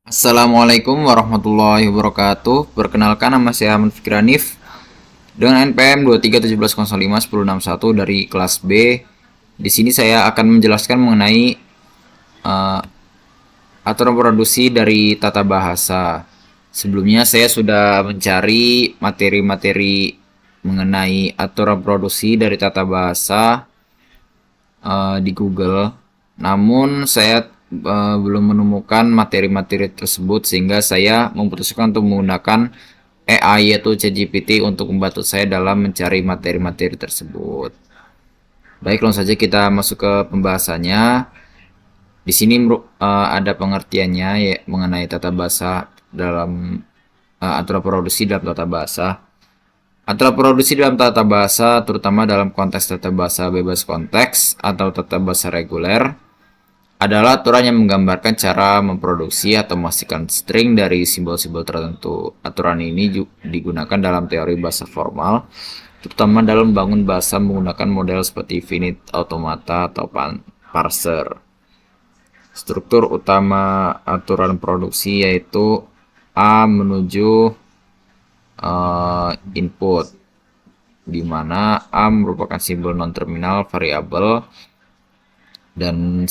Assalamualaikum warahmatullahi wabarakatuh. Perkenalkan, nama saya Ahmad Fikri Hanif dengan NPM 231705101 dari kelas B. Di sini saya akan menjelaskan mengenai uh, aturan produksi dari tata bahasa. Sebelumnya saya sudah mencari materi-materi mengenai aturan produksi dari tata bahasa di Google. Namun saya belum menemukan materi-materi tersebut sehingga saya memutuskan untuk menggunakan AI yaitu ChatGPT untuk membantu saya dalam mencari materi-materi tersebut. Baik, langsung saja kita masuk ke pembahasannya. Di sini ada pengertiannya ya, mengenai tata bahasa dalam aturan produksi dalam tata bahasa. Aturan produksi dalam tata bahasa, terutama dalam konteks tata bahasa bebas konteks atau tata bahasa reguler, adalah aturan yang menggambarkan cara memproduksi atau memastikan string dari simbol-simbol tertentu. Aturan ini digunakan dalam teori bahasa formal, terutama dalam membangun bahasa menggunakan model seperti finite automata atau parser. Struktur utama aturan produksi yaitu A menuju input, di mana A merupakan simbol non-terminal variabel dan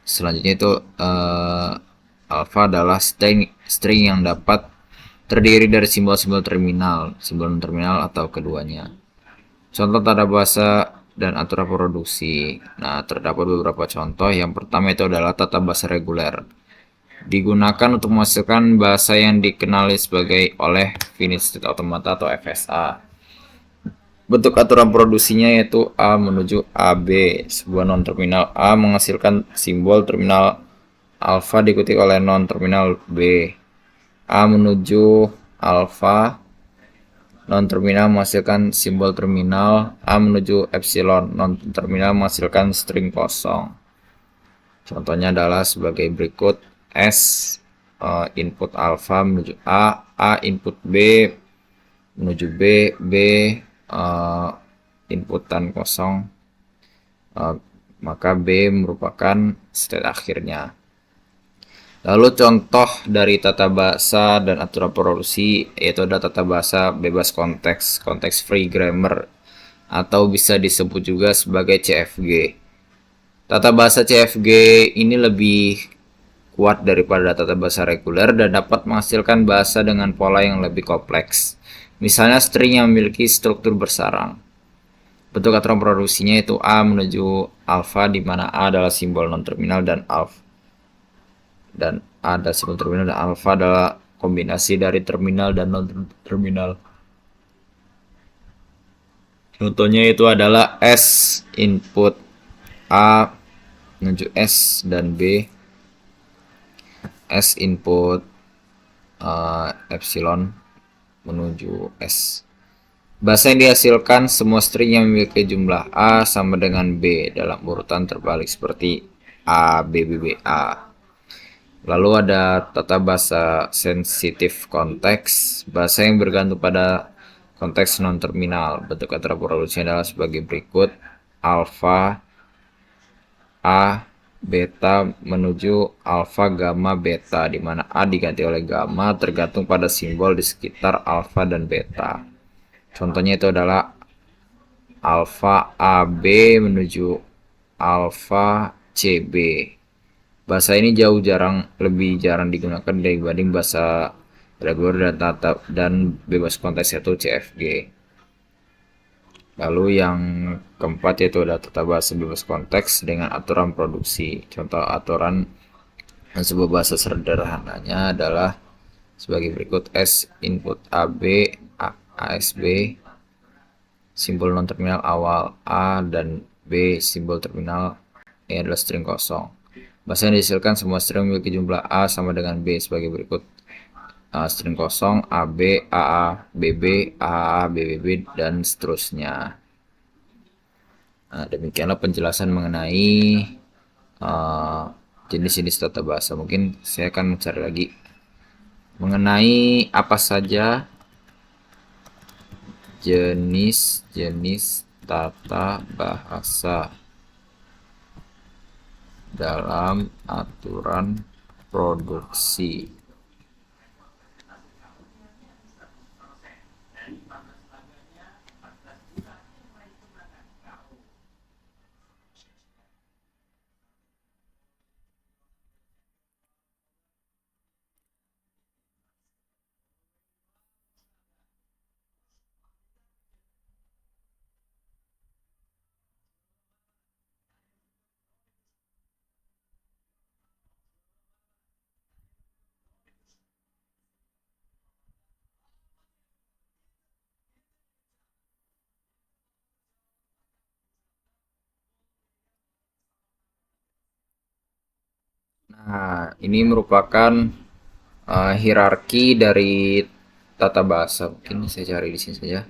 selanjutnya itu alpha adalah string yang dapat terdiri dari simbol-simbol terminal, simbol non-terminal atau keduanya. Contoh tata bahasa dan aturan produksi. Nah, terdapat beberapa contoh. Yang pertama itu adalah tata bahasa reguler. Digunakan untuk menghasilkan bahasa yang dikenali sebagai oleh finite state automata atau FSA. Bentuk aturan produksinya yaitu A menuju AB. Sebuah non-terminal A menghasilkan simbol terminal alpha diikuti oleh non-terminal B. A menuju alpha, non-terminal menghasilkan simbol terminal. A menuju epsilon, non-terminal menghasilkan string kosong. Contohnya adalah sebagai berikut. S input alpha menuju A input B menuju B inputan kosong, maka B merupakan state akhirnya. Lalu contoh dari tata bahasa dan aturan produksi yaitu ada tata bahasa bebas konteks, konteks free grammar, atau bisa disebut juga sebagai CFG. Tata bahasa CFG ini lebih kuat daripada tata bahasa reguler dan dapat menghasilkan bahasa dengan pola yang lebih kompleks. Misalnya string yang memiliki struktur bersarang. Bentuk aturan produksinya itu A menuju alpha, di mana A adalah simbol non-terminal dan alpha dan A adalah simbol terminal dan alpha adalah kombinasi dari terminal dan non-terminal. Contohnya itu adalah S input A menuju S dan B, S input epsilon menuju S. Bahasa yang dihasilkan semua string yang memiliki jumlah A sama dengan B dalam urutan terbalik seperti A, B, B, B, A. Lalu ada tata bahasa sensitif konteks, bahasa yang bergantung pada konteks non-terminal. Bentuk kata produksi adalah sebagai berikut. Alpha A beta menuju alpha gamma beta, di mana A diganti oleh gamma tergantung pada simbol di sekitar alpha dan beta. Contohnya itu adalah alpha AB menuju alpha CB. Bahasa ini lebih jarang digunakan dibanding bahasa reguler dan bebas konteks yaitu CFG. Lalu yang keempat yaitu ada tata bahasa bebas konteks dengan aturan produksi. Contoh aturan sebuah bahasa sederhananya adalah sebagai berikut. S input AB ASB, simbol non terminal awal A dan B simbol terminal ini adalah string kosong. Bahasa yang dihasilkan semua string memiliki jumlah A sama dengan B sebagai berikut. String kosong AB, AA, BB, AAA, BBB, dan seterusnya. Nah, demikianlah penjelasan mengenai jenis-jenis tata bahasa. Mungkin saya akan mencari lagi mengenai apa saja jenis-jenis tata bahasa dalam aturan produksi. Nah, ini merupakan hierarki dari tata bahasa. Mungkin saya cari di sini saja.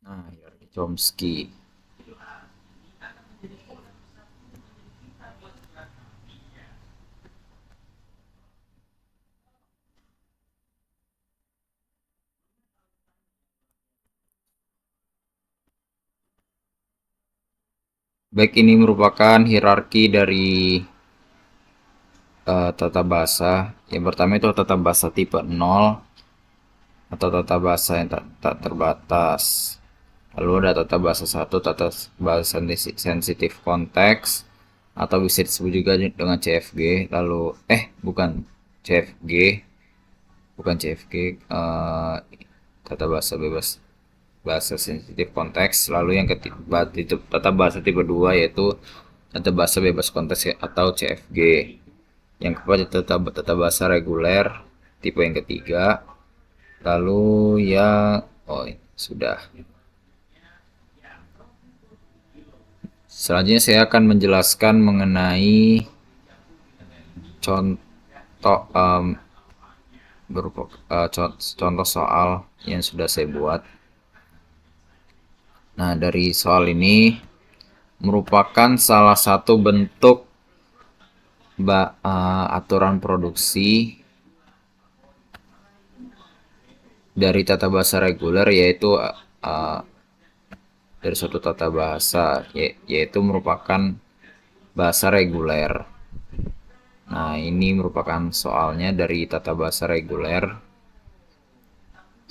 Nah, hierarki Chomsky. Baik, ini merupakan hierarki dari tata bahasa. Yang pertama itu tata bahasa tipe 0 atau tata bahasa yang tak terbatas. Lalu ada tata bahasa 1, tata bahasa sensitif konteks atau bisa disebut juga dengan CFG. Lalu bukan CFG, bukan CFG, tata bahasa bebas bahasa sensitif konteks. Lalu yang ketiga tata bahasa tipe 2 yaitu tata bahasa bebas konteks atau CFG. Yang keempat itu tata bahasa reguler tipe yang ketiga. Lalu sudah. Selanjutnya saya akan menjelaskan mengenai contoh contoh soal yang sudah saya buat. Nah, dari soal ini merupakan salah satu bentuk aturan produksi dari tata bahasa reguler, yaitu dari suatu tata bahasa, yaitu merupakan bahasa reguler. Nah, ini merupakan soalnya dari tata bahasa reguler.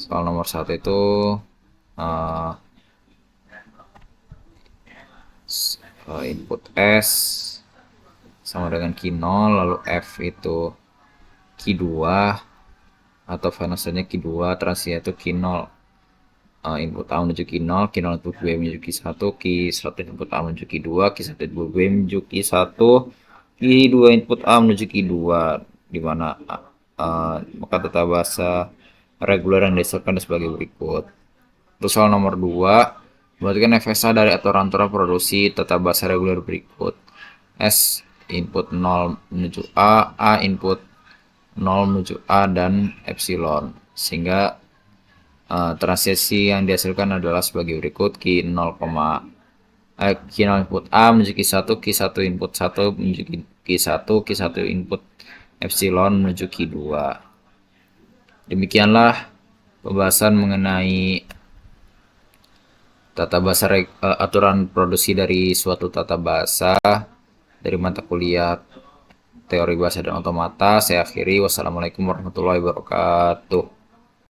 Soal nomor 1 itu input S sama dengan Q0, lalu F itu Q2 atau finalnya Q2, transisinya itu Q0. Input A menuju Q0, Q0 input B menuju Q1, Q1 input A menuju Q2, Q1 input B menuju Q1, Q2 input A menuju Q2, di mana maka tata bahasa reguler yang dihasilkan sebagai berikut. Untuk soal nomor 2, perhatikan FSA dari aturan-aturan produksi tata bahasa reguler berikut. S input 0 menuju A input 0 menuju A, dan epsilon. Sehingga transisi yang dihasilkan adalah sebagai berikut: Q0 input A menuju Q1, Q1 input 1 menuju Q1, Q1 input epsilon menuju Q2. Demikianlah pembahasan mengenai tata bahasa aturan produksi dari suatu tata bahasa dari mata kuliah teori bahasa dan otomata. Saya akhiri. Wassalamualaikum warahmatullahi wabarakatuh.